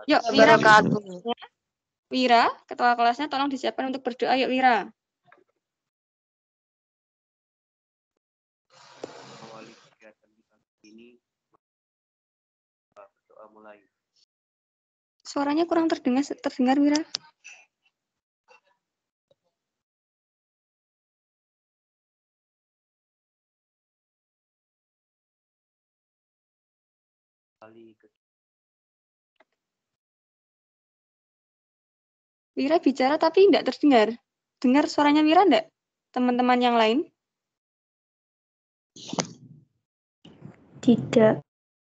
Yuk, Wira, ketua kelasnya tolong disiapkan untuk berdoa. Yuk, Wira. Awali kegiatan kita ini, berdoa mulai. Suaranya kurang terdengar, Wira. Wira bicara tapi tidak terdengar. Dengar suaranya Wira enggak? Teman-teman yang lain? Tidak.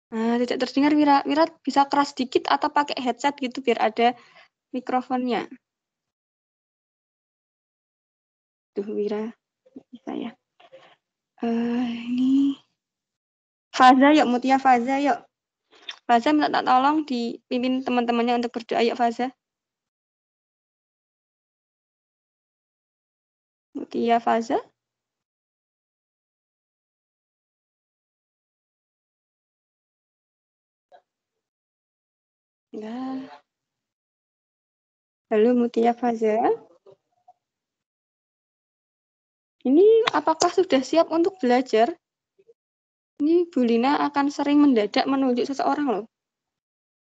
Nah, tidak terdengar Wira. Wira bisa keras dikit atau pakai headset gitu biar ada mikrofonnya. Tuh Wira, bisa ya. Ini Faza yuk, Mutia Faza yuk. Faza minta tolong dipimpin teman-temannya untuk berdoa yuk Faza. Mutia Faza. Ya. Halo Mutia Faza. Ini apakah sudah siap untuk belajar? Ini Bu Lina akan sering mendadak menunjuk seseorang loh.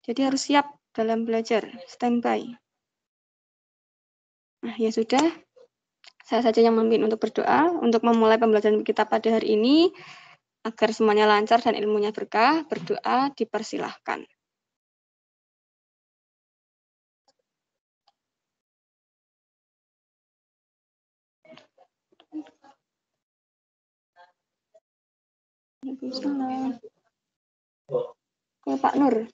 Jadi harus siap dalam belajar, standby. Nah ya sudah, saya saja yang memimpin untuk berdoa, untuk memulai pembelajaran kita pada hari ini, agar semuanya lancar dan ilmunya berkah, berdoa dipersilahkan. Pak Nur.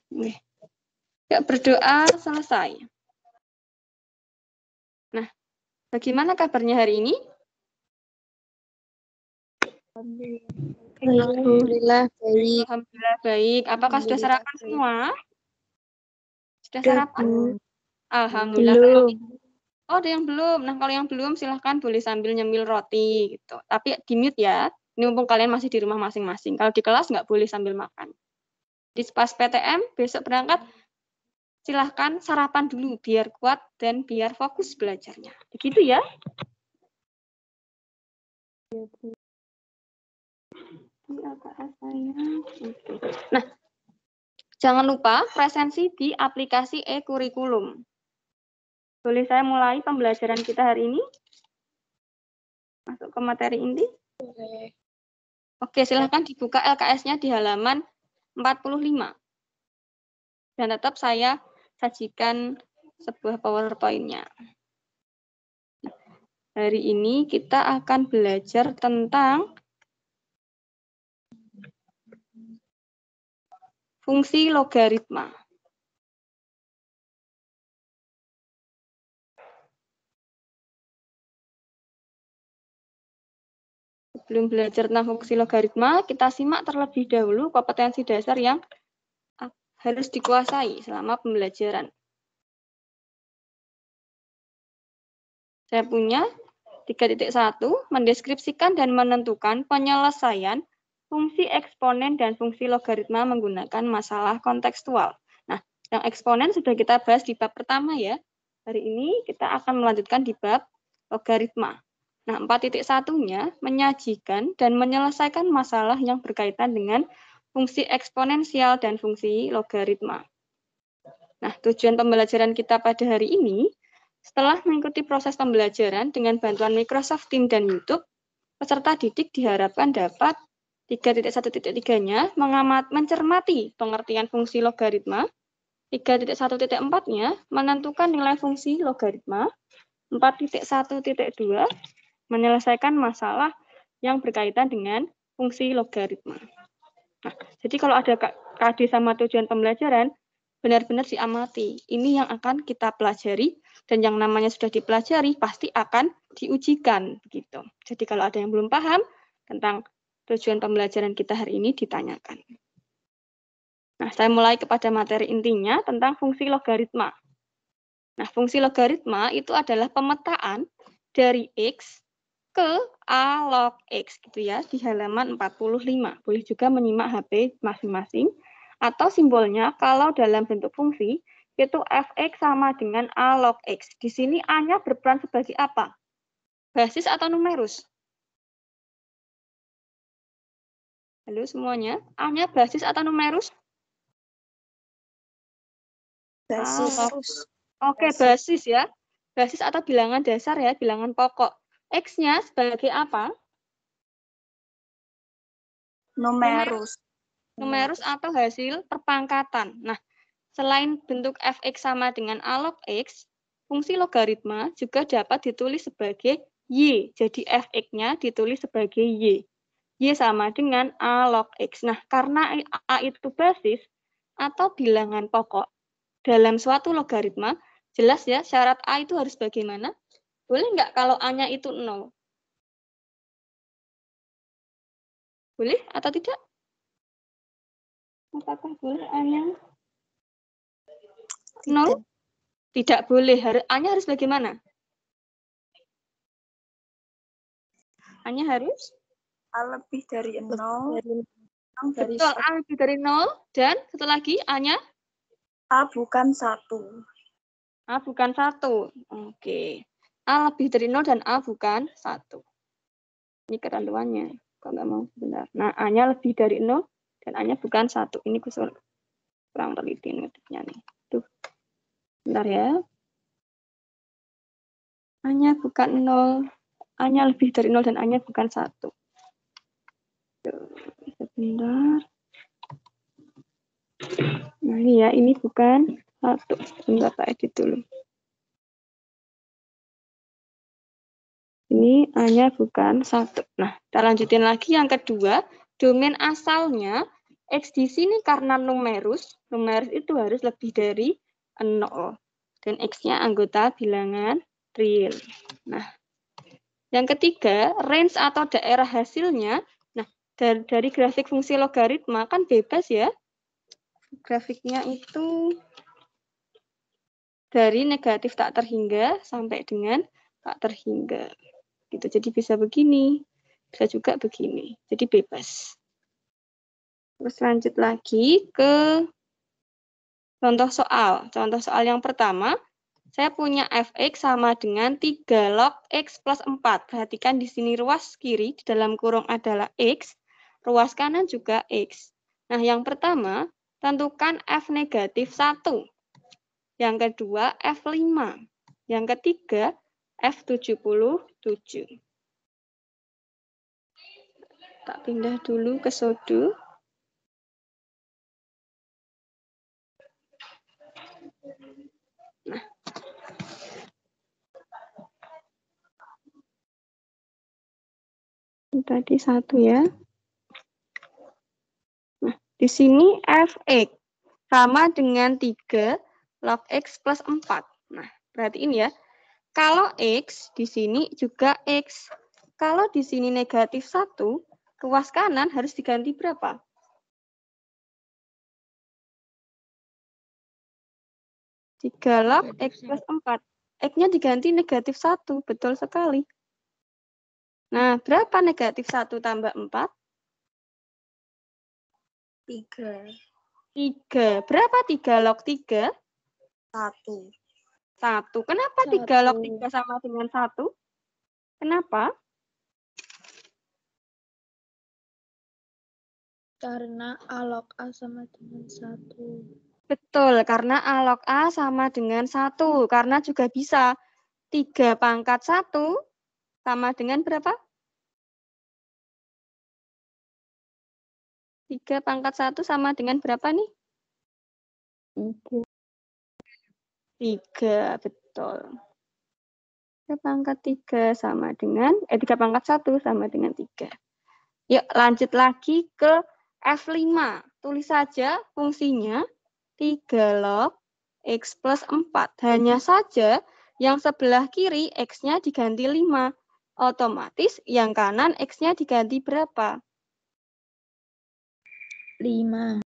Ya, berdoa selesai. Nah, bagaimana kabarnya hari ini? Alhamdulillah baik. Alhamdulillah baik. Apakah sudah sarapan semua? Sudah sarapan? Alhamdulillah. Belum. Oh, ada yang belum. Nah, kalau yang belum silahkan boleh sambil nyemil roti gitu. Tapi di-mute ya. Ini mumpung kalian masih di rumah masing-masing. Kalau di kelas nggak boleh sambil makan. Di pas PTM besok berangkat silahkan sarapan dulu biar kuat dan biar fokus belajarnya. Begitu ya. Nah, jangan lupa presensi di aplikasi e-kurikulum. Boleh saya mulai pembelajaran kita hari ini? Masuk ke materi inti? Oke, silahkan dibuka LKS-nya di halaman 45. Dan tetap saya sajikan sebuah PowerPoint-nya. Hari ini kita akan belajar tentang fungsi logaritma. Sebelum belajar tentang fungsi logaritma, kita simak terlebih dahulu kompetensi dasar yang harus dikuasai selama pembelajaran. Saya punya 3.1, mendeskripsikan dan menentukan penyelesaian fungsi eksponen dan fungsi logaritma menggunakan masalah kontekstual. Nah, yang eksponen sudah kita bahas di bab pertama ya. Hari ini kita akan melanjutkan di bab logaritma. Nah, 4.1-nya menyajikan dan menyelesaikan masalah yang berkaitan dengan fungsi eksponensial dan fungsi logaritma. Nah, tujuan pembelajaran kita pada hari ini, setelah mengikuti proses pembelajaran dengan bantuan Microsoft Teams dan YouTube, peserta didik diharapkan dapat 3.1.3-nya mencermati pengertian fungsi logaritma, 3.1.4-nya menentukan nilai fungsi logaritma, 4.1.2 menyelesaikan masalah yang berkaitan dengan fungsi logaritma. Nah, jadi kalau ada KD sama tujuan pembelajaran, benar-benar diamati. Ini yang akan kita pelajari, dan yang namanya sudah dipelajari pasti akan diujikan. Begitu. Jadi kalau ada yang belum paham tentang tujuan pembelajaran kita hari ini, ditanyakan. Nah, saya mulai kepada materi intinya tentang fungsi logaritma. Nah, fungsi logaritma itu adalah pemetaan dari X ke A log X gitu ya, di halaman 45. Boleh juga menyimak HP masing-masing Atau simbolnya kalau dalam bentuk fungsi, itu fx sama dengan a log x. Di sini a-nya berperan sebagai apa? Basis atau numerus? Halo semuanya, a-nya basis atau numerus? Basis. Oke, basis ya. Basis atau bilangan dasar ya, bilangan pokok. X-nya sebagai apa? Numerus. Numerus atau hasil perpangkatan. Nah, selain bentuk fx sama dengan a log x, fungsi logaritma juga dapat ditulis sebagai y. Jadi fx-nya ditulis sebagai y. Y sama dengan a log x. Nah, karena a itu basis atau bilangan pokok dalam suatu logaritma, jelas ya syarat a itu harus bagaimana? Boleh nggak kalau a-nya itu 0? Boleh atau tidak? Apakah boleh a-nya 0? Tidak boleh. A-nya harus bagaimana? A-nya harus? A lebih dari 0. Betul, A lebih dari 0. Dan satu lagi, A-nya? A bukan 1. A bukan 1. Oke. A lebih dari 0 dan A bukan 1. Ini ketentuannya. Kalau nggak mau benar. Nah, A-nya lebih dari 0 dan A-nya bukan 1. Ini kurang teliti ngetiknya nih. Tuh. Bentar ya. A-nya bukan 0. A-nya lebih dari 0 dan A-nya bukan 1. Sebentar. Nah, ini ya, ini bukan 1. Sebentar, tak edit dulu. Ini A-nya bukan 1. Nah, kita lanjutin lagi yang kedua. Domain asalnya, X di sini karena numerus itu harus lebih dari 0. Dan X-nya anggota bilangan real. Nah, yang ketiga, range atau daerah hasilnya. Nah, dari grafik fungsi logaritma kan bebas ya. Grafiknya itu dari negatif tak terhingga sampai dengan tak terhingga. Gitu. Jadi bisa begini, bisa juga begini. Jadi bebas. Terus lanjut lagi ke contoh soal. Contoh soal yang pertama, saya punya fx sama dengan 3 log x plus 4. Perhatikan di sini ruas kiri di dalam kurung adalah x, ruas kanan juga x. Nah, yang pertama, tentukan f negatif 1. Yang kedua, f5. Yang ketiga, f77. Tak pindah dulu ke Sodo. Nah. Tadi 1 ya. Nah, di sini fx sama dengan 3 log x plus 4. Nah, perhatiin ya. Kalau x di sini juga x. Kalau di sini negatif 1, ruas kanan harus diganti berapa? Tiga log x plus 4. X-nya diganti negatif 1. Betul sekali. Nah, berapa negatif 1 tambah 4? 3. 3. Berapa 3 log 3? 1. 1. Kenapa 3 log 3 sama dengan 1? Kenapa? Karena A log A sama dengan 1. Betul, karena A log A sama dengan 1. Karena juga bisa 3 pangkat 1 sama dengan berapa? 3 pangkat 1 sama dengan berapa nih? 3, betul. 3 pangkat 3 sama dengan, 3 pangkat 1 sama dengan 3. Yuk lanjut lagi ke F5. Tulis saja fungsinya 3 log x plus 4. Hanya saja yang sebelah kiri x-nya diganti 5. Otomatis yang kanan x-nya diganti berapa? 5.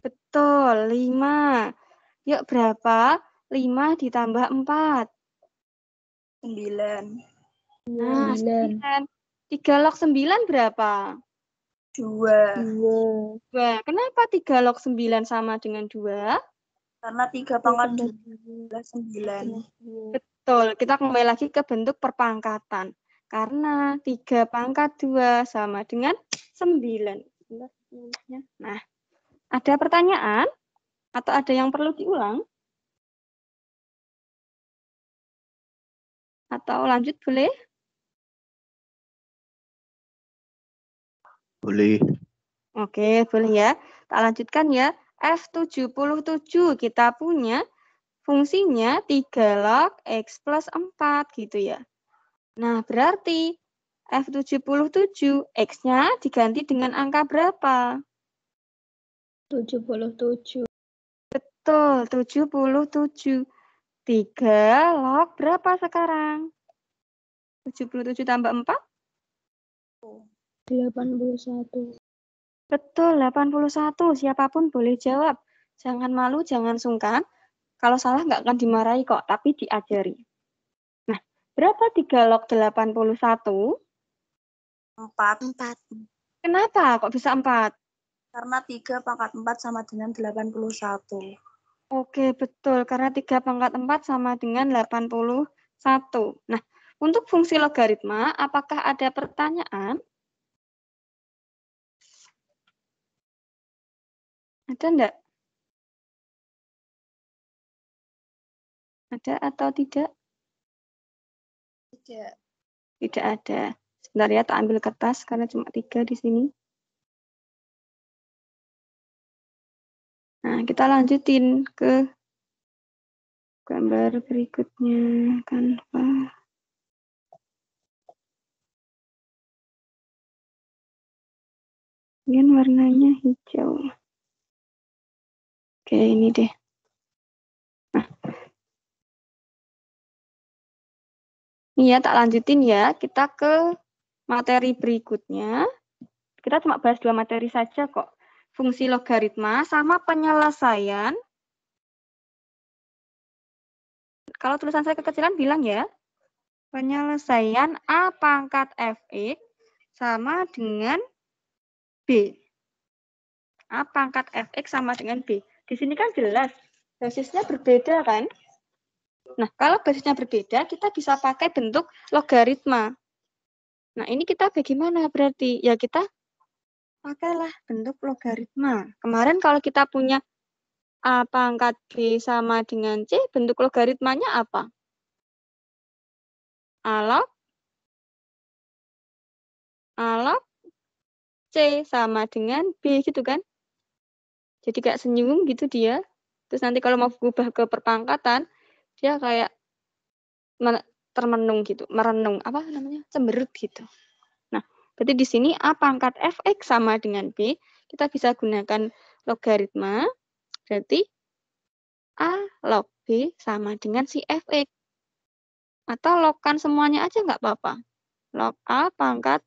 Betul, 5. Yuk berapa? 5 ditambah 4. 9. Nah, 9. 3 log 9 berapa? 2. 2. Kenapa 3 log 9 sama dengan 2? Karena 3 pangkat 2 adalah 9. Betul, kita kembali lagi ke bentuk perpangkatan. Karena 3 pangkat 2 sama dengan 9. Nah, ada pertanyaan? Atau ada yang perlu diulang? Atau lanjut boleh? Boleh. Oke, boleh ya. Tak lanjutkan ya. F77 kita punya fungsinya 3 log X plus 4 gitu ya. Nah, berarti F77 X-nya diganti dengan angka berapa? 77. Betul, 77. 3 log berapa sekarang? 77 tambah 4? 81. Betul, 81. Siapapun boleh jawab. Jangan malu, jangan sungkan. Kalau salah nggak akan dimarahi kok, tapi diajari. Nah, berapa 3 log 81? 4. Kenapa kok bisa 4? Karena 3 pangkat 4 sama dengan 81. Oke, betul. Karena 3 pangkat 4 sama dengan 81. Nah, untuk fungsi logaritma, apakah ada pertanyaan? Ada enggak? Ada atau tidak? Tidak. Tidak ada. Sebentar ya, tak ambil kertas karena cuma 3 di sini. Nah, kita lanjutin ke gambar berikutnya. Canva. Ini warnanya hijau. Oke, ini deh. Nah, ini ya, tak lanjutin ya. Kita ke materi berikutnya. Kita cuma bahas 2 materi saja kok. Fungsi logaritma sama penyelesaian. Kalau tulisan saya kekecilan bilang ya. Penyelesaian A pangkat Fx sama dengan B. A pangkat Fx sama dengan B. Di sini kan jelas. Basisnya berbeda kan? Nah, kalau basisnya berbeda, kita bisa pakai bentuk logaritma. Nah, ini kita bagaimana berarti? Ya, kita pakailah bentuk logaritma. Kemarin kalau kita punya A pangkat B sama dengan C, bentuk logaritmanya apa? A log C sama dengan B gitu kan? Jadi kayak senyum gitu dia. Terus nanti kalau mau berubah ke perpangkatan, dia kayak termenung gitu, merenung, apa namanya? Cemberut gitu. Nah, berarti di sini A pangkat Fx sama dengan B, kita bisa gunakan logaritma. Berarti A log B sama dengan si Fx. Atau logkan semuanya aja nggak apa-apa. Log A pangkat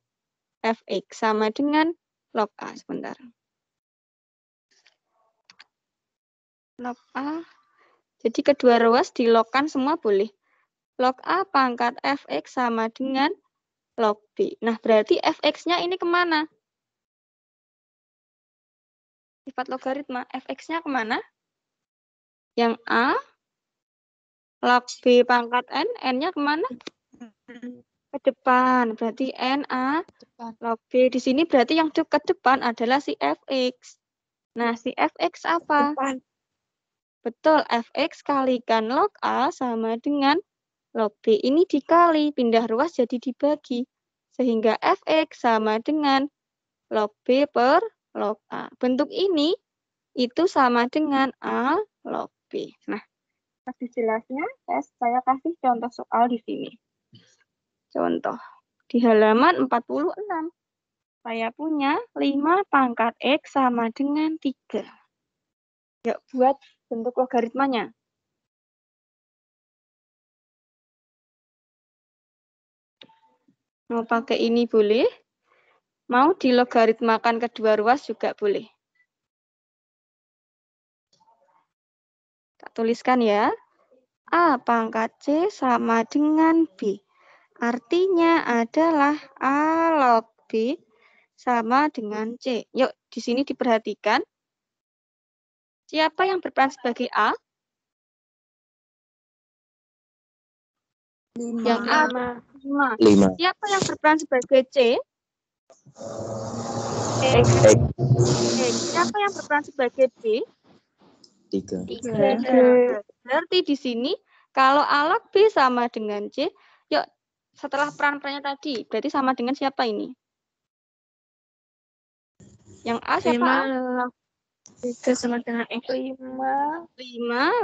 Fx sama dengan log A. Sebentar. Log A. Jadi kedua ruas dilogkan semua boleh. Log A pangkat Fx sama dengan log B. Nah, berarti Fx-nya ini kemana? Sifat logaritma. Fx-nya kemana? Yang A, log B pangkat N, N-nya kemana? Ke depan. Berarti N, A, log B. Di sini berarti yang ke depan adalah si Fx. Nah, si Fx apa? Betul, Fx kalikan log A sama dengan log B. Ini dikali, pindah ruas jadi dibagi. Sehingga Fx sama dengan log B per log A. Bentuk ini itu sama dengan A log B. Nah, lebih jelasnya saya kasih contoh soal di sini. Contoh, di halaman 46. Saya punya 5 pangkat X sama dengan 3. Yuk, buat bentuk logaritmanya. Mau pakai ini boleh. Mau dilogaritmakan kedua ruas juga boleh. Tak tuliskan ya. A pangkat C sama dengan B. Artinya adalah A log B sama dengan C. Yuk, di sini diperhatikan. Siapa yang berperan sebagai A? Yang A, 5. Siapa yang berperan sebagai C? X. Siapa yang berperan sebagai B? 3. Berarti di sini kalau A log B sama dengan C, yuk setelah peran-perannya tadi, berarti sama dengan siapa ini? Yang A siapa? 5 log 3 sama dengan X. 5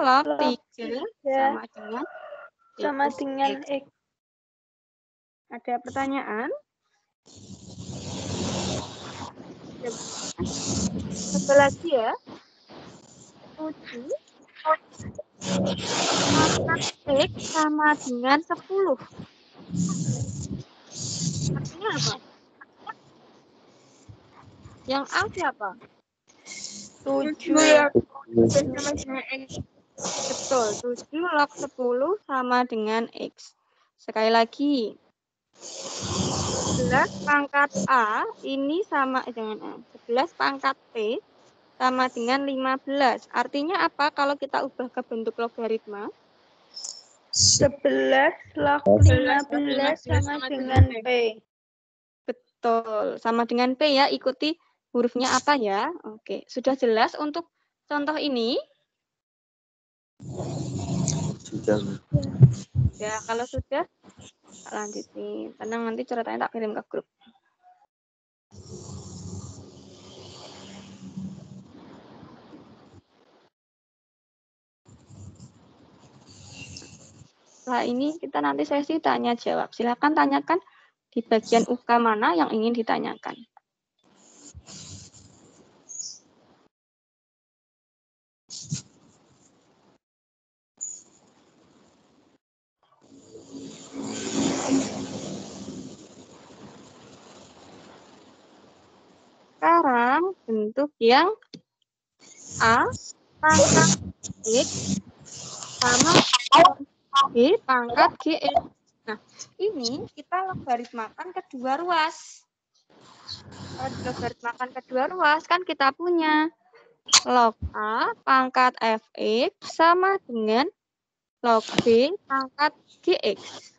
log 3 sama dengan X. Ada pertanyaan? Coba lagi ya. 7 pangkat X sama dengan 10. Artinya apa? Yang A siapa? 7 sama dengan X. Betul, 7 log 10 sama dengan X. Sekali lagi. 11 pangkat A ini sama dengan A. 11 pangkat P sama dengan 15. Artinya apa kalau kita ubah ke bentuk logaritma? 11 log 15 sama dengan P. Betul, sama dengan P ya. Ikuti hurufnya apa ya. Oke, sudah jelas untuk contoh ini? Sudah. Ya, kalau sudah, lanjut nih. Tenang, nanti ceritanya tak kirim ke grup. Setelah ini kita nanti sesi tanya jawab. Silakan tanyakan di bagian UK mana yang ingin ditanyakan. Sekarang bentuk yang A pangkat X sama B pangkat GX. Nah, ini kita logaritmakan kedua ruas. Kalau dilogaritmakan kedua ruas, kan kita punya log A pangkat Fx sama dengan log B pangkat GX.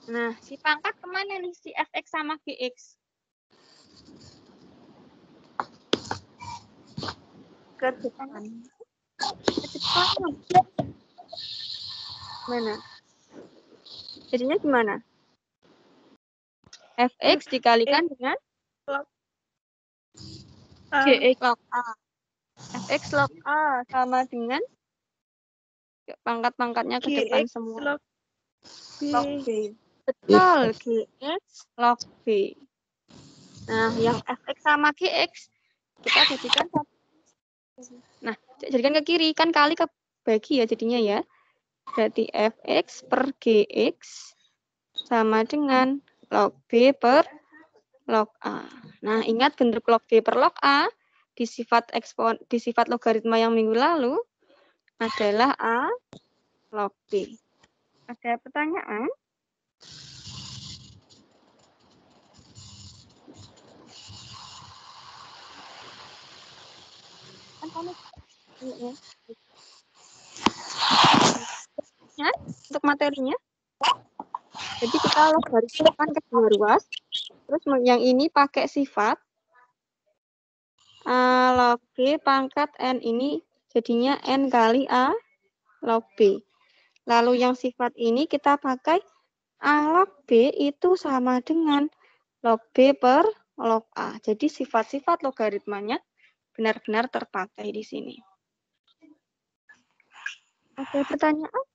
Nah, si pangkat kemana nih? Si Fx sama GX? Ke depan. Ke depan. Mana? Jadinya gimana? Fx dikalikan dengan GX log A. Fx log A sama dengan pangkat-pangkatnya ke depan semua. log B. Betul, GX log B. Nah, yang Fx sama GX kita jadikan satu. Nah, jadikan ke kiri, kan kali ke bagi ya jadinya ya. Berarti Fx per Gx sama dengan log B per log A. Nah, ingat bentuk log B per log A di sifat logaritma yang minggu lalu adalah A log B. Ada pertanyaan? Ya, untuk materinya. Jadi kita logaritmakan kedua ruas. Terus yang ini pakai sifat A log B pangkat N ini jadinya N kali A log B. Lalu yang sifat ini kita pakai A log B itu sama dengan log B per log A. Jadi sifat-sifat logaritmanya benar-benar terpakai di sini. Ada pertanyaan?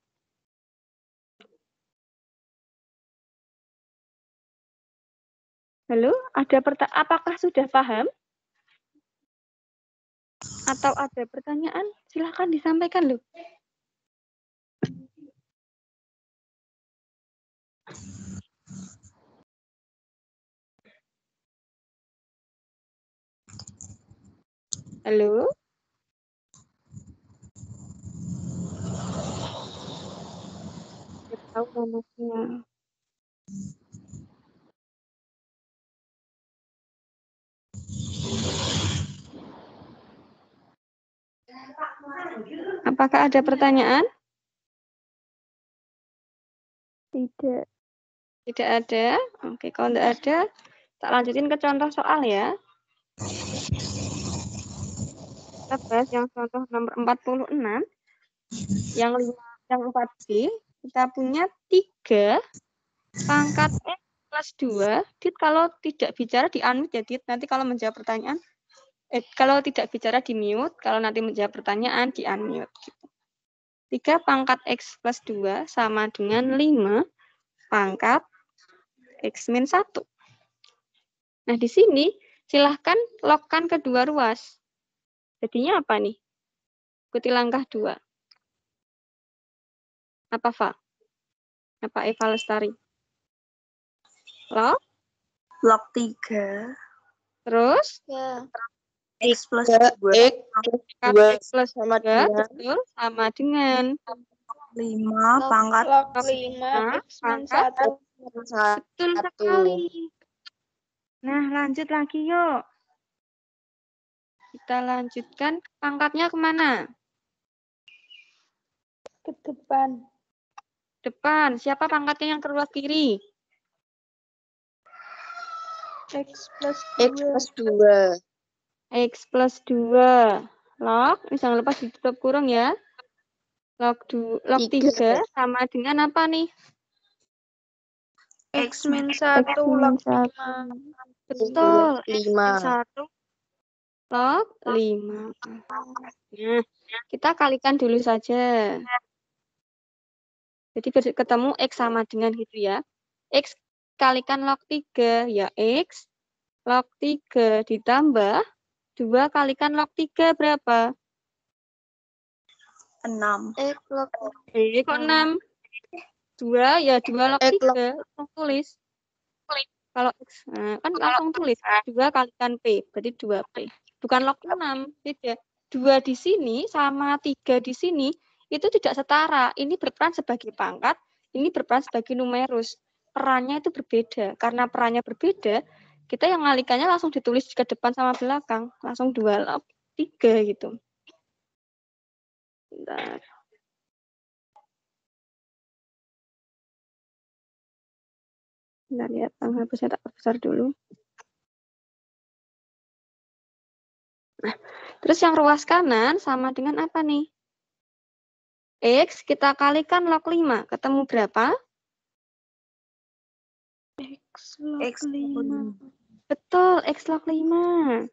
Halo, apakah sudah paham? Atau ada pertanyaan? Silahkan disampaikan loh. Halo? Tahu namanya. Apakah ada pertanyaan? Tidak. Tidak ada. Oke, kalau tidak ada, tak lanjutin ke contoh soal ya. Kita bahas yang contoh nomor 46. Yang 4B, kita punya 3 pangkat X plus 2. Dit, kalau tidak bicara di unmute ya, Dit. Nanti kalau menjawab pertanyaan, kalau tidak bicara di mute, kalau nanti menjawab pertanyaan di unmute. 3 pangkat X plus 2 sama dengan 5 pangkat X min 1. Nah, di sini silahkan logkan kedua ruas. Jadinya apa nih? Ikuti langkah 2. Apa, Fa? Apa Eva Lestari? Log? Log 3. Terus? Ya. X plus 2. X plus 2, betul, sama dengan 5 pangkat Log 5 X min 1. Betul sekali. Nah, lanjut lagi yuk. Kita lanjutkan. Pangkatnya kemana? Ke depan. Depan. Siapa pangkatnya yang ke ruas kiri? X plus 2. X plus 2. Log, ini jangan lupa ditutup kurung ya. Log 3 sama dengan apa nih? X min 1 log 5. Betul. X min 1 log 5. Nah, kita kalikan dulu saja. Jadi ketemu X sama dengan gitu ya. X kalikan log 3, ya X log 3 ditambah 2 kalikan log 3 berapa? 6. X log Kok 6? 2 ya 2 log 3. Langsung tulis. Kalau X, nah, kan langsung tulis. 2 kalikan P, berarti 2P. Bukan log 6. Beda. 2 di sini sama 3 di sini itu tidak setara. Ini berperan sebagai pangkat, ini berperan sebagai numerus. Perannya itu berbeda. Karena perannya berbeda, kita yang ngalikannya langsung ditulis ke depan sama belakang. Langsung 2 log 3 gitu. Bentar. Bentar ya, penghapusnya tak besar dulu. Nah, terus yang ruas kanan sama dengan apa nih? X kita kalikan log 5. Ketemu berapa? X log X 5. Betul, X log 5.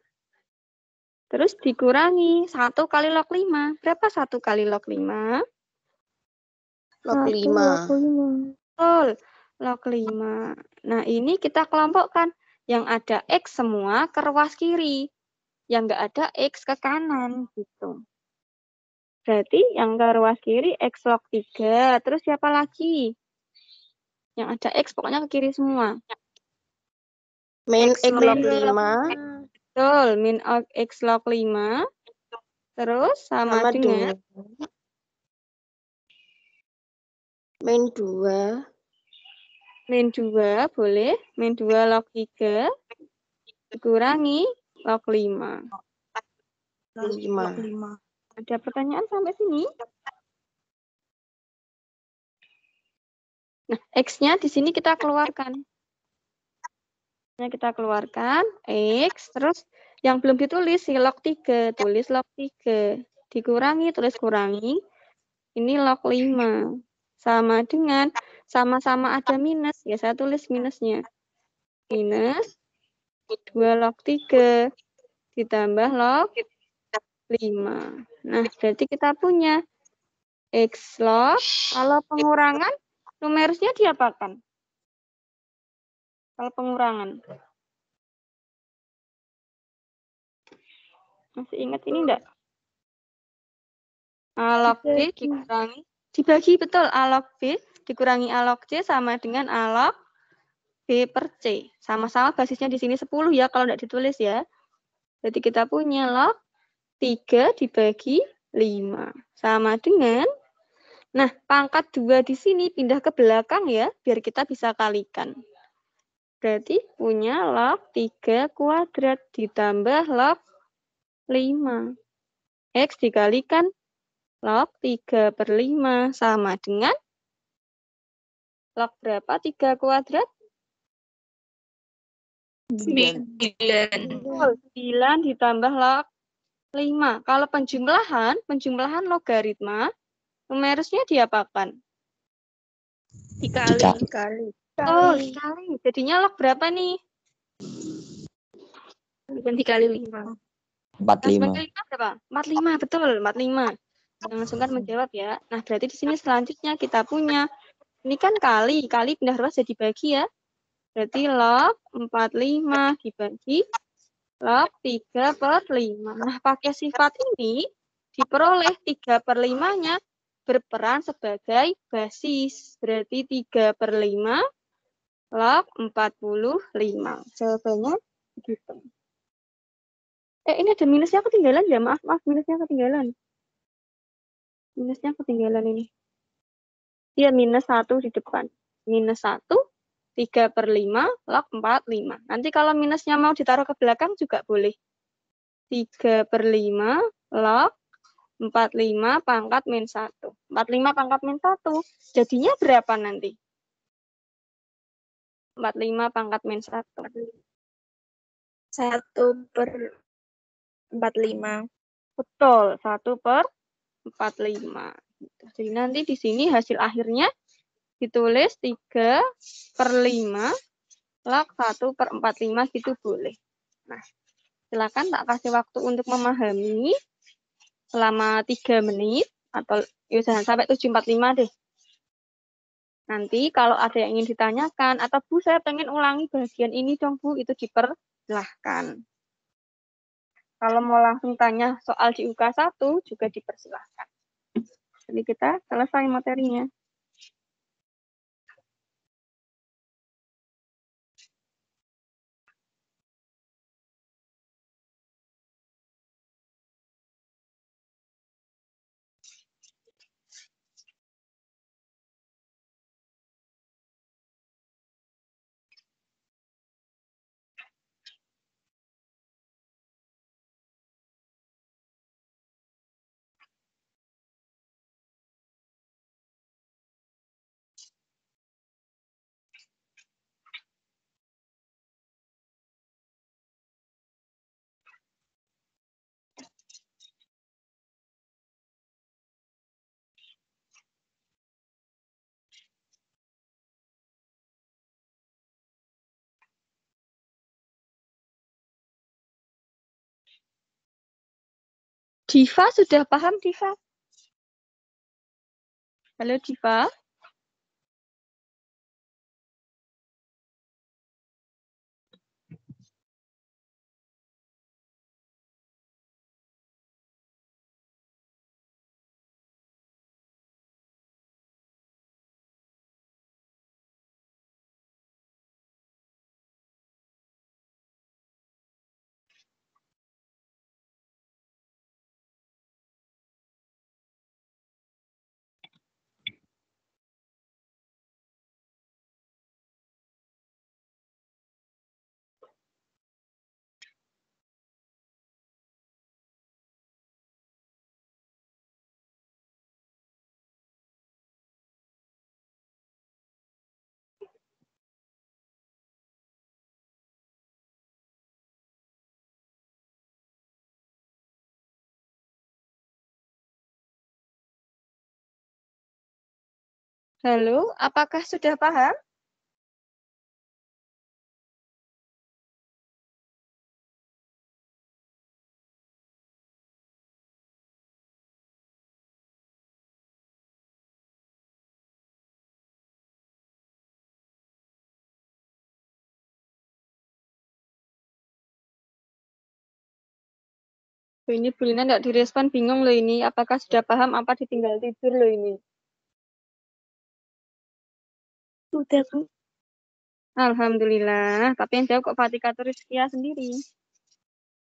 Terus dikurangi 1 kali log 5. Berapa 1 kali log 5? Log 5. Betul, log 5. Nah, ini kita kelompokkan. Yang ada X semua ke ruas kiri. Yang nggak ada X ke kanan. Gitu. Berarti yang ke ruas kiri X log 3. Terus siapa lagi? Yang ada X pokoknya ke kiri semua. Min X X log 5. Betul, min X log 5. Terus sama dengan min 2. min 2, boleh. Min 2 log 3 dikurangi log 5. 5. Ada pertanyaan sampai sini? Nah, X-nya di sini kita keluarkan. Kita keluarkan X, terus yang belum ditulis, si log 3. Tulis log 3. Dikurangi, tulis kurangi. Ini log 5. Sama dengan, sama-sama ada minus. Ya, saya tulis minusnya. Minus 2 log 3. Ditambah log 5. Nah, berarti kita punya X log. Kalau pengurangan, numerusnya diapakan? Kalau pengurangan. Masih ingat ini enggak? A log B dikurangi. Dibagi, betul. A log B dikurangi A log C sama dengan A log B per C. Sama-sama basisnya di sini 10 ya, kalau enggak ditulis ya. Jadi kita punya log 3 dibagi 5. Sama dengan, nah pangkat 2 di sini pindah ke belakang ya, biar kita bisa kalikan. Berarti punya log 3 kuadrat ditambah log 5. X dikalikan Log 3/5 sama dengan log berapa? 3 kuadrat? 9. 9 ditambah log 5. Kalau penjumlahan logaritma, numerusnya diapakan? Dikali. Oh, dikali. Jadinya log berapa nih? Bukan dikali 5. 45. 5 berapa? 45, betul. 45. Jangan sungkan menjawab ya. Nah, berarti di sini selanjutnya kita punya, ini kan kali pindah ruas jadi bagi ya. Berarti log 45 dibagi log 3/5. Nah, pakai sifat ini diperoleh 3/5-nya berperan sebagai basis. Berarti 3/5 log 45. Jawabannya gitu. Ini ada minusnya ketinggalan ya? Maaf, minusnya ketinggalan. Minusnya ketinggalan ini. Iya, -1 di depan. -1, 3/5 log 45. Nanti kalau minusnya mau ditaruh ke belakang juga boleh. 3/5 log 45 pangkat -1. 45 pangkat -1. Jadinya berapa nanti? 45 pangkat -1. 1/45. Betul, 1/45. Jadi nanti di sini hasil akhirnya ditulis 3/5 log 1/45 gitu boleh. Nah, silakan tak kasih waktu untuk memahami selama 3 menit atau ya jangan sampai 7:45 deh. Nanti kalau ada yang ingin ditanyakan atau Bu saya pengen ulangi bagian ini dong Bu, itu dipersilahkan. Kalau mau langsung tanya soal di UK 1 juga dipersilahkan. Jadi kita selesai materinya. Diva sudah paham, Diva? Halo, Diva. Halo, apakah sudah paham? Ini Bu Lina nggak direspon, bingung loh ini. Apakah sudah paham apa ditinggal tidur loh ini? Sudah, Bu. Alhamdulillah. Tapi yang jawab kok Fatika Turiskia sendiri.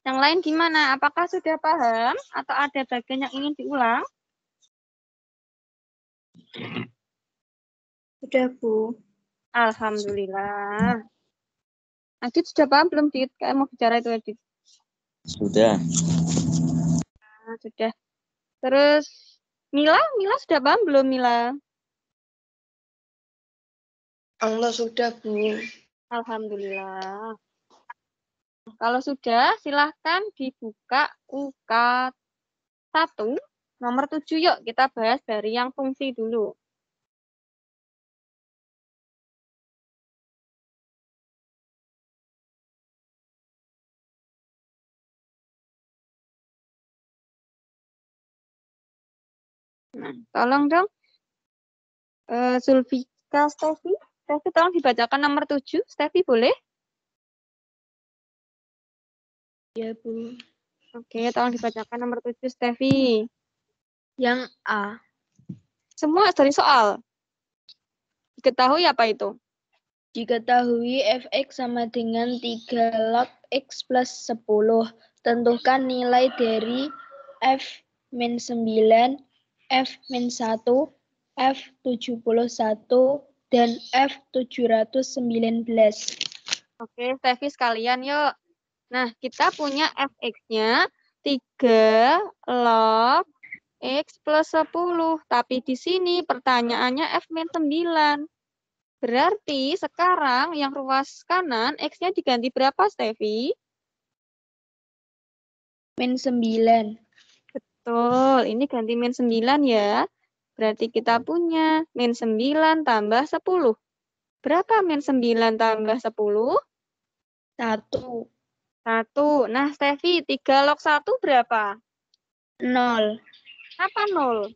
Yang lain gimana? Apakah sudah paham atau ada bagian yang ingin diulang? Sudah, Bu. Alhamdulillah. Adit sudah paham belum, Dit? Kayak mau bicara itu, Adit. Sudah. Nah, sudah. Terus Mila sudah paham belum, Mila? Allah sudah, Bu. Alhamdulillah. Kalau sudah, silahkan dibuka UK 1, nomor 7 yuk. Kita bahas dari yang fungsi dulu. Nah, tolong dong, Zulfika, Stefi tolong dibacakan nomor 7. Stefi boleh? Ya, Bu. Oke, tolong dibacakan nomor 7, Stefi. Yang A. Semua dari soal. Diketahui apa itu? Diketahui fx sama dengan 3 log x plus 10. Tentukan nilai dari f min 9, f min 1, f 71, dan f 719. Oke, Stefi sekalian yuk. Nah, kita punya fx-nya 3 log x plus 10. Tapi di sini pertanyaannya f min 9. Berarti sekarang yang ruas kanan x-nya diganti berapa, Stefi? Min 9. Betul, ini ganti min 9 ya. Berarti kita punya min 9 tambah 10. Berapa min 9 tambah 10? 1. 1. Nah, Stefi, 3 log 1 berapa? 0. Kenapa 0?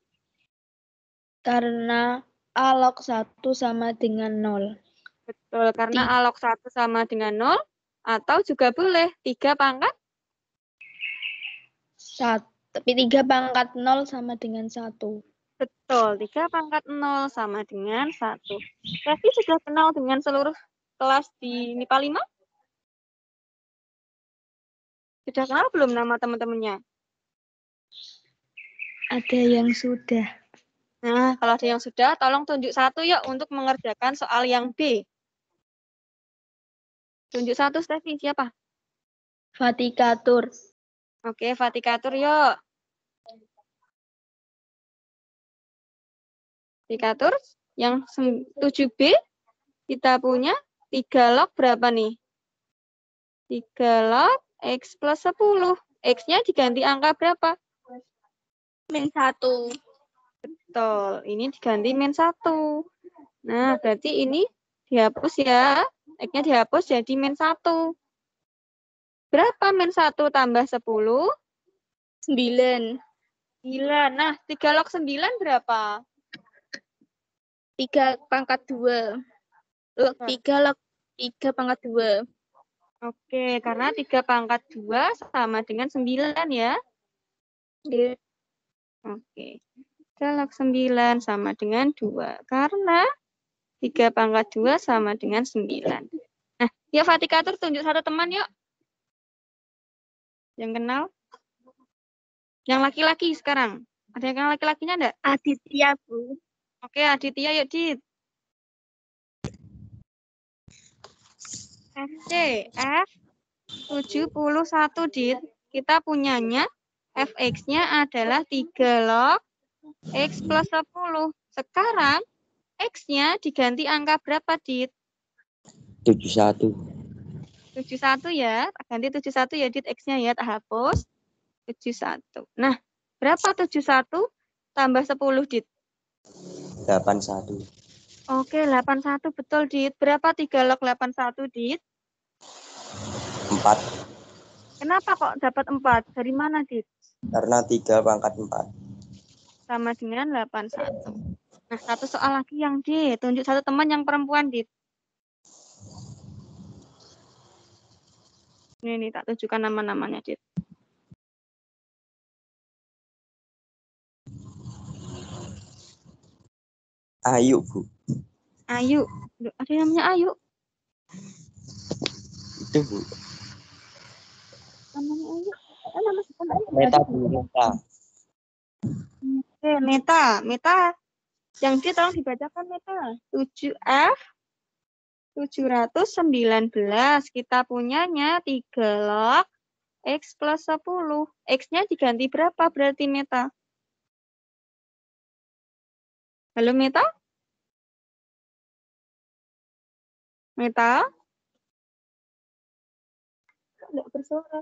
Karena A log 1 sama dengan 0. Betul, karena A log 1 sama dengan 0. Atau juga boleh 3 pangkat? 1. Tapi 3 pangkat 0 sama dengan 1. Betul, 3 pangkat 0 sama dengan 1. Stefi sudah kenal dengan seluruh kelas di MIPA 5? Sudah kenal belum nama teman-temannya? Ada yang sudah. Nah, kalau ada yang sudah, tolong tunjuk 1 yuk untuk mengerjakan soal yang B. Tunjuk 1, Stefi. Siapa? Fatikatur. Oke, Fatikatur yuk. Fatikatur yang 7B kita punya 3 log berapa nih? 3 log X plus 10. X-nya diganti angka berapa? Min 1. Betul, ini diganti min 1. Nah, berarti ini dihapus ya. X-nya dihapus jadi min 1. Berapa min 1 tambah 10? 9. 9. Nah, 3 log 9 berapa? 3 pangkat 2. Log 3 log 3 pangkat 2. Oke, karena 3 pangkat 2 sama dengan 9 ya. Iya. Oke. 3 log 9 sama dengan 2. Karena 3 pangkat 2 sama dengan 9. Nah, yuk Fatikatur tunjuk 1 teman yuk. Yang kenal. Yang laki-laki sekarang. Ada yang kenal laki-lakinya enggak? Aditya, Bu. Oke, Aditya yuk, Dit. FC F 71, Dit. Kita punyanya fx-nya adalah 3 log x plus 10. Sekarang x-nya diganti angka berapa, Dit? 71. 71 ya. Ganti 71 ya, Dit, x-nya ya. Tak hapus. 71. Nah, berapa 71 tambah 10, Dit? 81. Oke, 81 betul, Dit. Berapa 3 log 81, Dit? 4. Kenapa kok dapat 4? Dari mana, Dit? Karena 3 pangkat 4. Sama dengan 81. Nah, satu soal lagi yang D. Tunjuk 1 teman yang perempuan, Dit. Ini tak tunjukkan nama-namanya, Dit. Ayu, Bu. Ayu. Loh, ada yang namanya Ayu. Itu, Bu. Namanya Ayu. Nama Ayu. Meta, Bu. Meta. Oke, Meta. Yang D tolong dibacakan, Meta. 7F 719. Kita punyanya 3 log X plus 10. X-nya diganti berapa berarti, Meta? Halo, Meta? Meta? Nggak bersuara.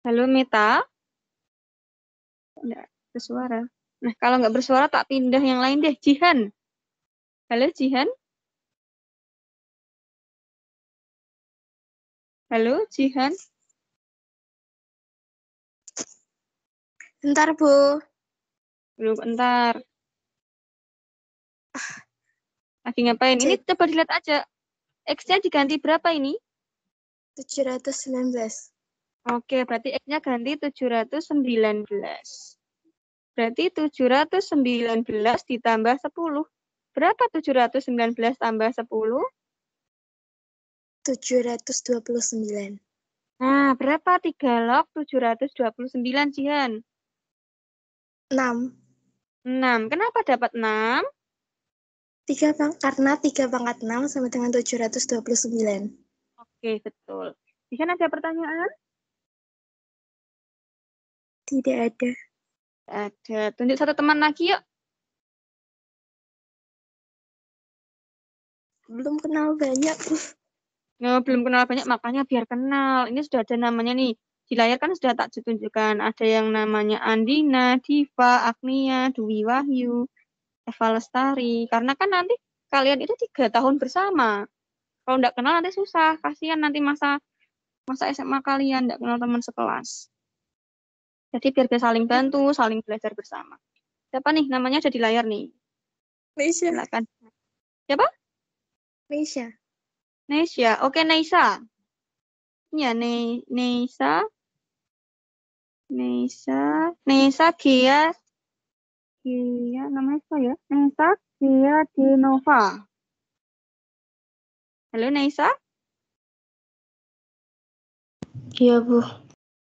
Halo, Meta? Nggak bersuara. Nah, kalau nggak bersuara, tak pindah yang lain deh. Jihan. Halo, Jihan? Halo, Jihan? Bentar, Bu. Belum, entar. Lagi ngapain? Ini coba dilihat aja. X-nya diganti berapa ini? 719. Oke, berarti X-nya ganti 719. Berarti 719 ditambah 10. Berapa 719 tambah 10? 729. Nah, berapa 3 log 729, Jihan? 6. 6. Kenapa dapat 6? Karena 3 pangkat 6 sama dengan 729. Oke, betul. Jihan ada pertanyaan? Tidak ada. Ada. Tunjuk satu teman lagi yuk. Belum kenal banyak. No, belum kenal banyak, makanya biar kenal. Ini sudah ada namanya nih. Di layar kan sudah tak ditunjukkan. Ada yang namanya Andina, Diva, Agnia, Dwi Wahyu, Eva Lestari. Karena kan nanti kalian itu 3 tahun bersama. Kalau nggak kenal nanti susah. Kasihan nanti masa SMA kalian nggak kenal teman sekelas. Jadi biar bisa saling bantu, saling belajar bersama. Siapa nih? Namanya ada di layar nih. Neisha. Silakan. Siapa? Neisha. Neisha. Oke, Neisha. Ya, Neisha. Neisha Gia namanya apa ya? Neisha Gia Dinova. Halo Neisha. Iya, Bu.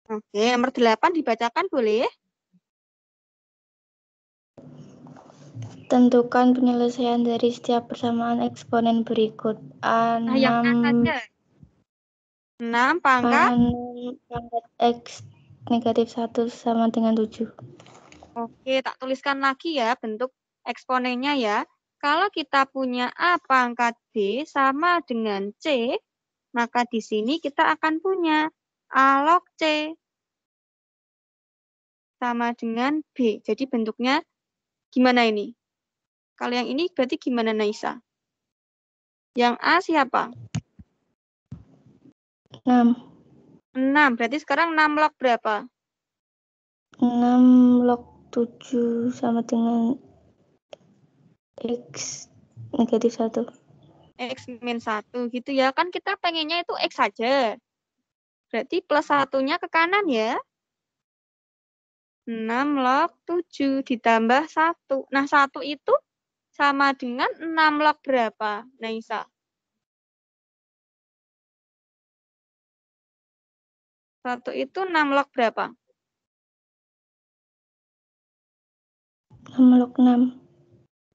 Oke, nomor 8 dibacakan boleh? Tentukan penyelesaian dari setiap persamaan eksponen berikut. Nah, yang A saja. 6 pangkat. 6 pangkat X negatif 1 sama dengan 7. Oke, tak tuliskan lagi ya bentuk eksponennya ya. Kalau kita punya A pangkat B sama dengan C, maka di sini kita akan punya A log C sama dengan B. Jadi bentuknya gimana ini? Kalau yang ini berarti gimana, Naisa? Yang A siapa? 6. 6. Berarti sekarang 6 log berapa? 6 log 7 sama dengan X negatif 1. X min 1 gitu ya. Kan kita pengennya itu X saja. Berarti plus 1-nya ke kanan ya. 6 log 7 ditambah 1. Nah, 1 itu sama dengan 6 log berapa, Naisa? 1 itu 6 log berapa? 6 log 6.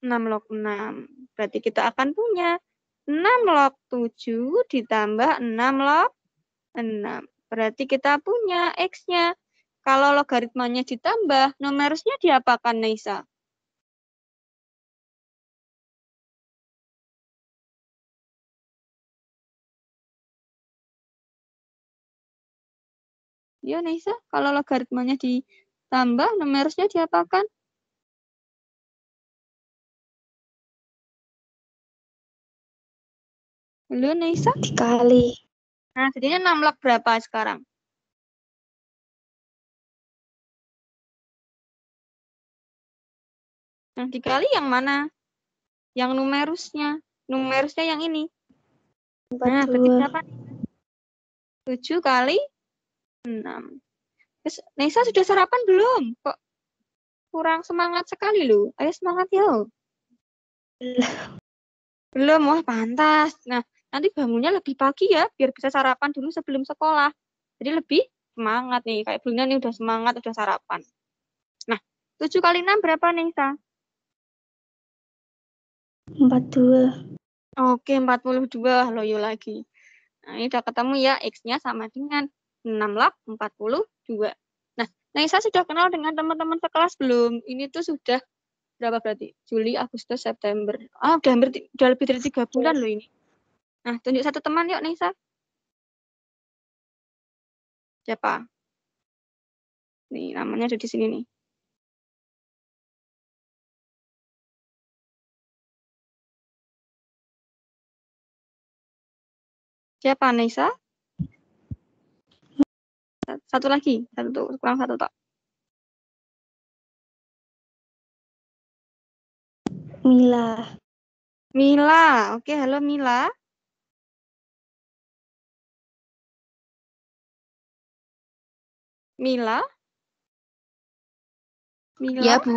6 log 6. Berarti kita akan punya 6 log 7 ditambah 6 log 6. Berarti kita punya X-nya. Kalau logaritmanya ditambah, numerusnya diapakan, Naisa? Ya, Naisa, kalau logaritmanya ditambah, numerusnya diapakan? Halo, Naisa? Dikali. Nah, jadinya 6 log berapa sekarang? Nah, dikali yang mana? Yang numerusnya. Numerusnya yang ini. Nah, berarti 42. berapa? 7 kali 6. Terus, Naisa sudah sarapan belum? Kok kurang semangat sekali loh. Ayo semangat yo. Belum, wah pantas. Nah, nanti bangunnya lebih pagi ya, biar bisa sarapan dulu sebelum sekolah. Jadi lebih semangat nih. Kayak Bulina nih udah semangat, udah sarapan. Nah, 7 kali 6 berapa, Naisa? 42. Oke, 42 loyo lagi. Nah, ini udah ketemu ya, X-nya sama dengan 6 log 42. Nah, Naisa sudah kenal dengan teman-teman sekelas belum? Ini tuh sudah berapa berarti? Juli, Agustus, September. Udah lebih dari 3 bulan loh ini. Nah, tunjuk satu teman yuk, Naisa. Siapa? Nih, namanya ada di sini nih. Siapa, Naisa? Satu lagi, kurang satu tok. Mila. Mila, oke, halo Mila. Mila? Mila? Ya, Bu.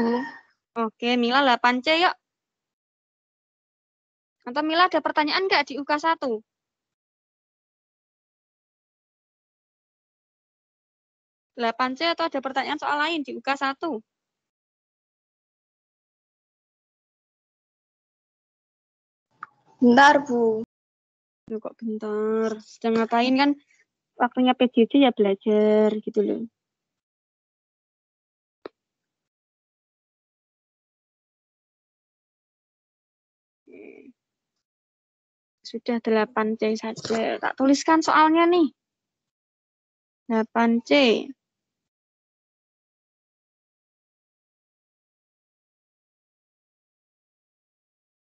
Oke, Mila 8C yuk. Atau Mila ada pertanyaan nggak di UK 1? C atau ada pertanyaan soal lain di UK 1? Bentar, Bu. Loh, kok bentar? Sedang ngapain kan? Waktunya PJJ ya belajar gitu loh. Sudah 8C saja. Tak tuliskan soalnya nih. 8C.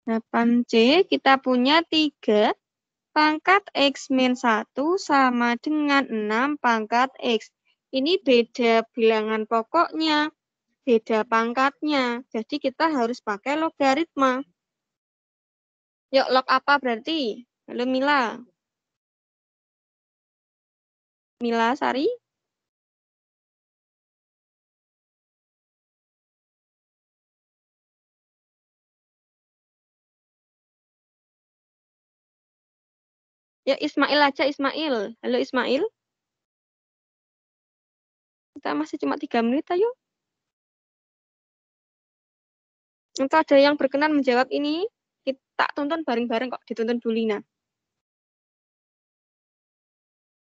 8C kita punya 3 pangkat X min 1 sama dengan 6 pangkat X. Ini beda bilangan pokoknya, beda pangkatnya. Jadi kita harus pakai logaritma. Yuk, log apa berarti? Halo Mila. Mila Sari? Ya, Ismail aja, Ismail. Halo Ismail. Kita masih cuma 3 menit, ayo. Entah ada yang berkenan menjawab ini, kita tonton bareng-bareng kok, dituntun Bulina.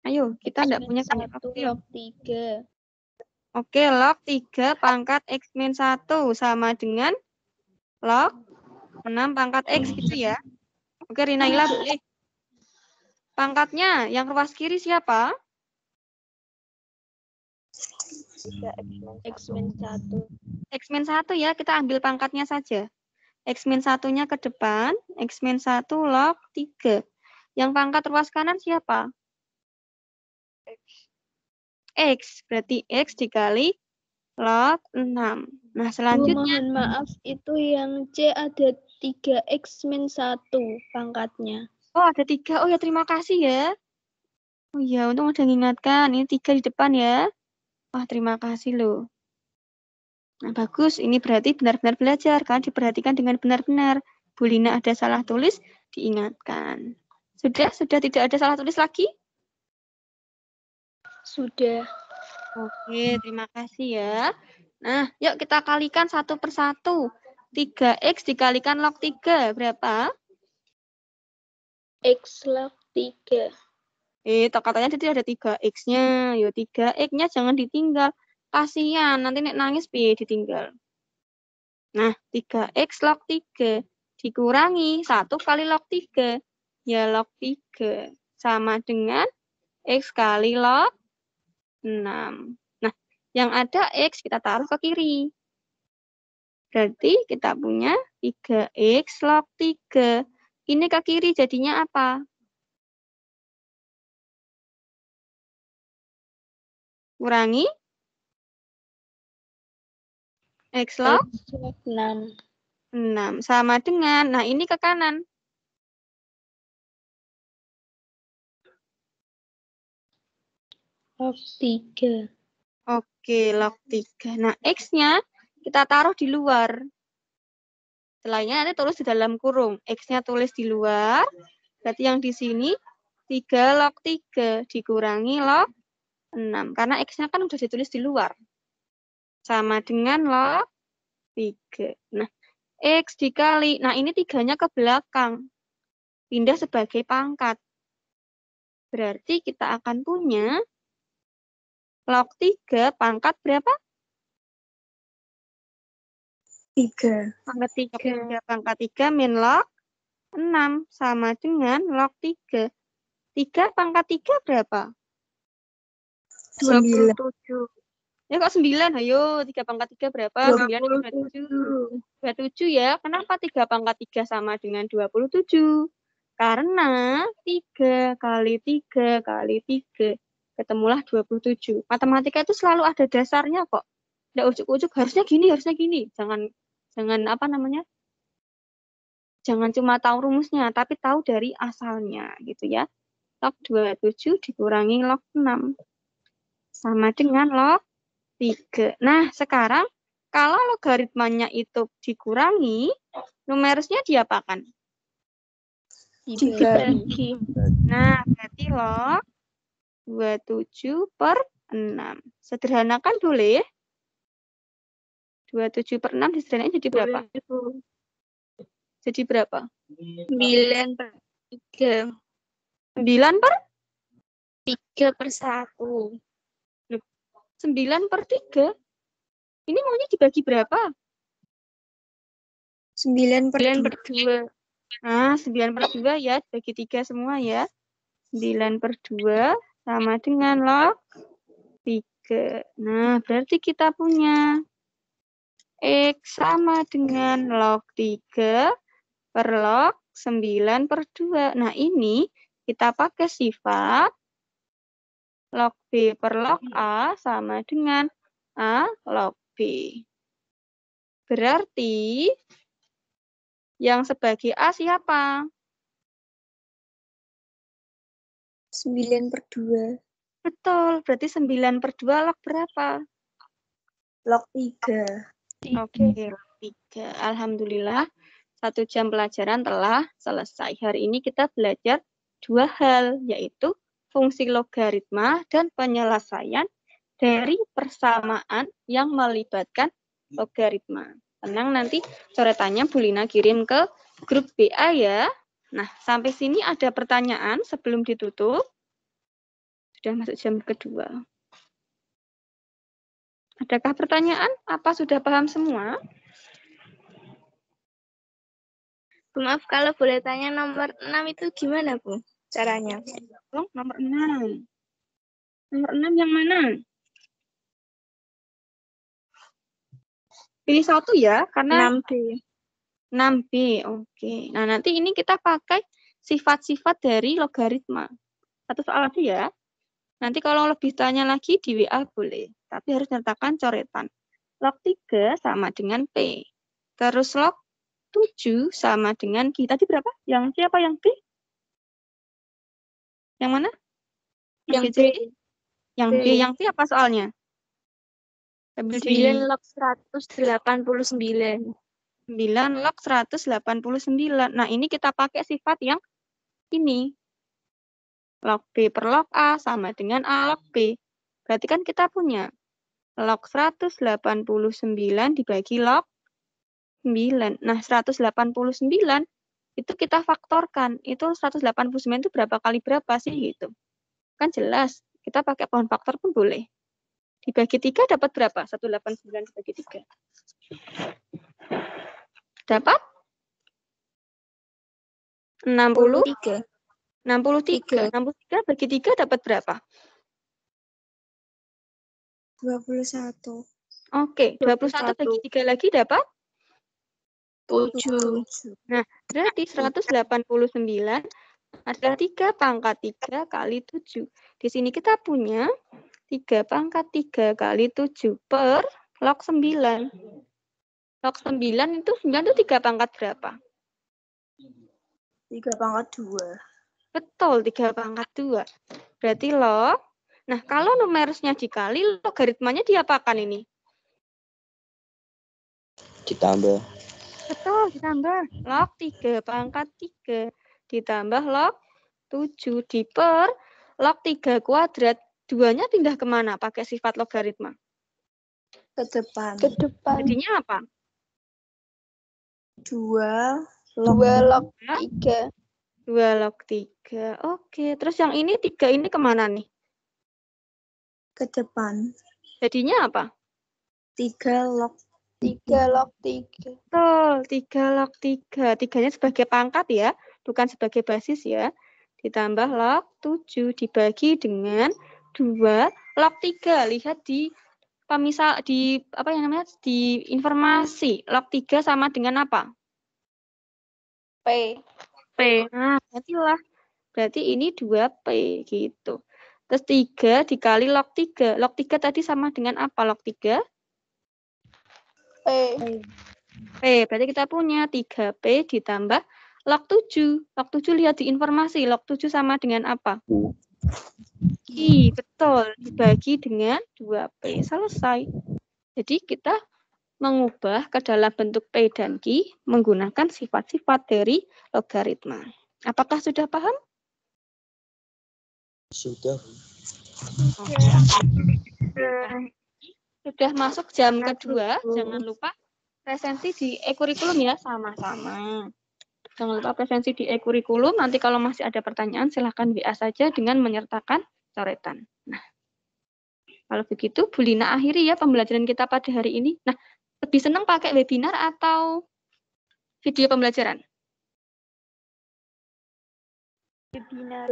Ayo, kita enggak punya banyak waktu. Log 3. Oke, log 3 pangkat X min 1 sama dengan log 6 pangkat X gitu ya. Oke, Rinaila boleh. Pangkatnya yang ruas kiri siapa? X min 1. X min 1 ya, kita ambil pangkatnya saja. X min 1-nya ke depan, X min 1 log 3. Yang pangkat ruas kanan siapa? X, berarti X dikali log 6. Nah, selanjutnya. Mohon maaf, itu yang C ada 3X min 1 pangkatnya. Oh, ada 3. Oh ya, terima kasih ya. Oh iya, untung udah mengingatkan. Ini 3 di depan ya. Wah, terima kasih loh. Nah, bagus. Ini berarti benar-benar belajar. Kan diperhatikan dengan benar-benar. Bulina ada salah tulis, diingatkan. Sudah tidak ada salah tulis lagi? Sudah. Oke, terima kasih ya. Nah, yuk kita kalikan satu per satu. 3X dikalikan log 3, berapa? X log 3. Katanya tadi ada 3X-nya. Yo, 3X-nya jangan ditinggal. Kasihan, nanti nek nangis piye ditinggal. Nah, 3X log 3 dikurangi 1 kali log 3. Ya, log 3. Sama dengan X kali log 6. Nah, yang ada X kita taruh ke kiri. Berarti kita punya 3X log 3. Ini ke kiri jadinya apa? Kurangi X log 6. 6. Sama dengan, nah ini ke kanan. Log 3. Oke, log 3. Nah, X-nya kita taruh di luar. Setelahnya nanti tulis di dalam kurung. X-nya tulis di luar. Berarti yang di sini 3 log 3 dikurangi log 6. Karena X-nya kan udah ditulis di luar. Sama dengan log 3. Nah, X dikali. Nah, ini 3-nya ke belakang. Pindah sebagai pangkat. Berarti kita akan punya log 3 pangkat berapa? 3. Pangkat 3. 3 pangkat 3 min log 6 sama dengan log 3. 3 pangkat 3 berapa? 27. Ya kok 9? Ayo, 3 pangkat 3 berapa? 9 27 ya. Kenapa 3 pangkat 3 sama dengan 27? Karena 3 kali 3 kali 3 ketemulah 27. Matematika itu selalu ada dasarnya kok. Nggak ujuk-ujuk harusnya gini. Jangan apa namanya? Jangan cuma tahu rumusnya, tapi tahu dari asalnya gitu ya. Log 27 dikurangi log 6 sama dengan log 3. Nah, sekarang kalau logaritmanya itu dikurangi, numerusnya diapakan? Dibagi. Nah, berarti log 27 per 6. Sederhanakan boleh? 27 per 6 disederhanakan jadi berapa? Jadi berapa? 9 per 3. 9 per? 3 per 1. 9 per 3. Ini maunya dibagi berapa? 9 per 2. Nah, 9 per 2 ya, dibagi 3 semua ya. 9 per 2 sama dengan log 3. Nah, berarti kita punya X sama dengan log 3 per log 9 per 2. Nah, ini kita pakai sifat log B per log A sama dengan A log B. Berarti yang sebagai A siapa? 9 per 2. Betul, berarti 9 per 2 log berapa? Log 3. Oke, log 3. Alhamdulillah, 1 jam pelajaran telah selesai. Hari ini kita belajar 2 hal, yaitu fungsi logaritma dan penyelesaian dari persamaan yang melibatkan logaritma. Tenang, nanti coretannya Bu Lina kirim ke grup BA ya. Nah, sampai sini ada pertanyaan sebelum ditutup. Sudah masuk jam kedua. Adakah pertanyaan? Apa sudah paham semua? Bu, maaf kalau boleh tanya nomor 6 itu gimana, Bu? Caranya? Nomor 6. Nomor 6 yang mana? Pilih satu ya, karena 6B. 6B. Oke. Nah, nanti ini kita pakai sifat-sifat dari logaritma. Satu soal aja ya. Nanti kalau lebih tanya lagi di WA boleh. Tapi harus nyertakan coretan. Log 3 sama dengan P. Terus log 7 sama dengan Q. Tadi berapa? Yang C apa yang B? Yang mana? Yang B. Yang B. Yang C apa soalnya? Ambil 9 log 189. 9 log 189. Nah, ini kita pakai sifat yang ini. Log B per log A sama dengan A log B. Berarti kan kita punya log 189 dibagi log 9. Nah, 189 itu kita faktorkan. Itu 189 itu berapa kali berapa sih gitu. Kan jelas. Kita pakai pohon faktor pun boleh. Dibagi 3 dapat berapa? 189 dibagi 3. Dapat? 63. 63. 63 bagi 3 dapat berapa? 21. Oke, 21 bagi 3 lagi dapat? 7. Nah, berarti 189 adalah 3 pangkat 3 kali 7. Di sini kita punya 3 pangkat 3 kali 7 per log 9. Log 9 itu 9 itu 3 pangkat berapa? 3 pangkat 2. Betul, 3 pangkat 2. Berarti log. Nah, kalau numerusnya dikali, logaritmanya diapakan ini? Ditambah. Betul, ditambah. Log 3 pangkat 3 ditambah log 7 diper log 3 kuadrat. 2-nya pindah kemana? Pakai sifat logaritma. Ke depan. Jadinya apa? 2 log 3. 2 log 3. Oke, terus yang ini 3 ini kemana nih? Ke depan. Jadinya apa? 3 log 3. Betul, 3 log 3. 3-nya sebagai pangkat ya, bukan sebagai basis ya. Ditambah log 7 dibagi dengan 2 log 3. Lihat di pemisah di apa yang namanya? Di informasi. Log 3 sama dengan apa? P. Nah, berarti ini 2P gitu. Terus 3 dikali log 3. Log 3 tadi sama dengan apa log 3? P. Berarti kita punya 3P ditambah log 7. Log 7 lihat di informasi. Log 7 sama dengan apa? I, betul. Dibagi dengan 2P. Selesai. Jadi kita mengubah ke dalam bentuk P dan Q menggunakan sifat-sifat dari logaritma. Apakah sudah paham? Sudah. Sudah masuk jam kedua. Jangan lupa presensi di e-kurikulum ya, sama-sama. Jangan lupa presensi di e-kurikulum. Nanti kalau masih ada pertanyaan, silahkan WA saja dengan menyertakan coretan. Nah, kalau begitu, Bu Lina akhiri ya pembelajaran kita pada hari ini. Nah, lebih senang pakai webinar atau video pembelajaran? Webinar.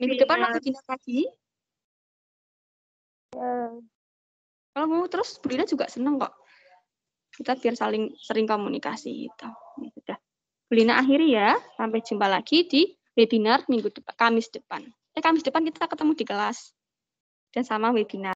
Minggu depan mau webinar lagi? Kalau mau terus, Bu Lina juga senang kok. Kita biar saling sering komunikasi gitu. Ya, sudah. Bu Lina akhiri ya. Sampai jumpa lagi di webinar minggu depan, Kamis depan. Kamis depan kita ketemu di kelas dan sama webinar.